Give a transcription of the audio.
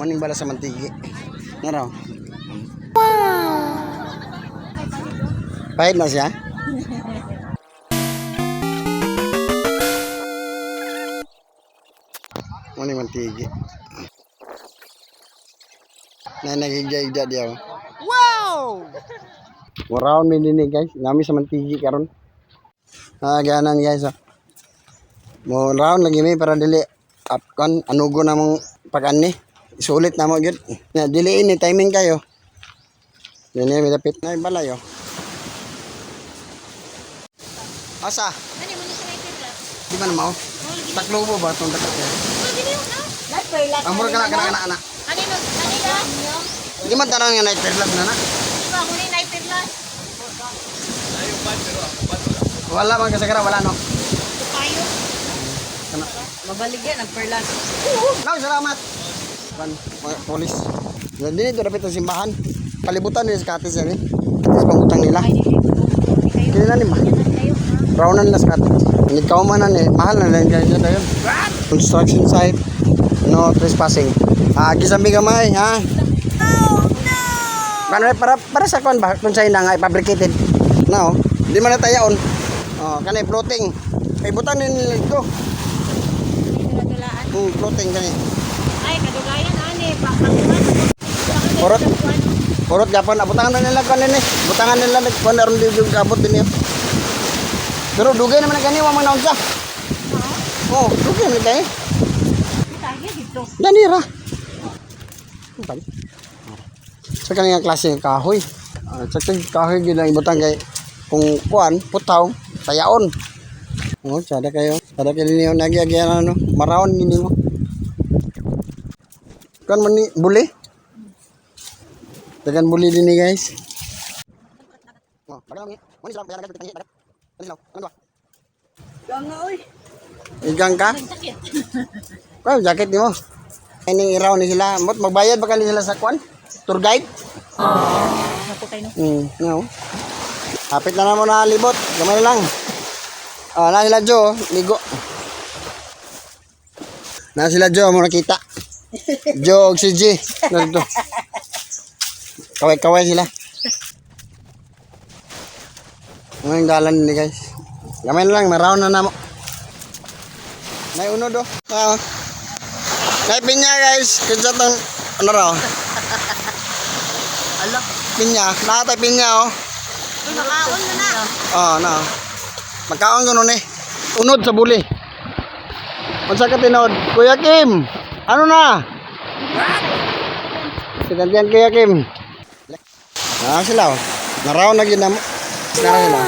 Maning bala sa mantigi. Naraw. Pahit na siya. Maning mantigi. Na nagigay-igda diya. Wow! Waraon min dinhi guys. Nami sa mantigi karon. Ganan guys. Mo round lagi mi para dili up kon anugo na mong pag-ani. Sulit na mo gyud. Na dili ini timing kayo. Dili mi dapit na balay oh. Asa? Ani mo ni sa naitid. Di man mao? Taklobo ba tong dapat kay? Amor kana ana. Ani no, ani ka? Di man tanan nga night perlas na na. Di ba mo ni naitid la? Wala man kasagara wala no. Payo. Kana Mabaligyan ang perlas. Naw salamat. Kan polis. Dili to dapit sa simbahan. Kalibutan ni sa katis ni. Katis pangutang nila. Kini na ni ma. Brownan las kat. Ni kaumanan ni mahal na lang kaya dayon. Construction site. No trespassing. Gisambi gamay ha. Oh no. Para sa kon ba kun sa ina nga fabricated. No. Di man na tayaon. Oh, kanay floating. Ay butan ni dito. Floating kani. Ay kadugayan ani pa. Urot. Urot gapon abutangan na nila kon ni. Butangan nila kon aron di gabot din. Pero dugay naman gani wa man naon sa. Oh, dugay na kay. Tagi dito. Ganira. Sa kanang klase ng kahoy. Sa kahoy gyud lang ibutang kay kung kuan putaw tayaon. Oh, sada kayo. Sada kayo niyo nagyagyan ano, marawon gini mo. Kan man ni buli. Tegan buli din ni guys. Oh, padang ni. Mani sila bayaran ka tangi. Mani sila. Ano ba? Ganga oy. Igang ka? Sakit. Kau jacket ni mo. Ining iraw ni sila. Mot magbayad ba kanila sila sa kuan? Tour guide? Ako kay no. No. Hapit na mo na libot. Gamay lang. Na sila Jo, ligo. Na sila Jo mo nakita. Jo og si G. Narito. Kaway-kaway sila. Ngayon dalan ni guys. Gamay lang, maraw na namo. May uno do. May pinya guys. Kaya tong ano raw? Ala. Pinya. Nakatay pinya oh. Makaon na na. Oh, na. Magkaon ko nun eh. Unod sa buli. Unsa ka tinod? Kuya Kim. Ano na? Sigantian Kuya Kim. Sila oh. Naraw na ginamo. Naraw sila.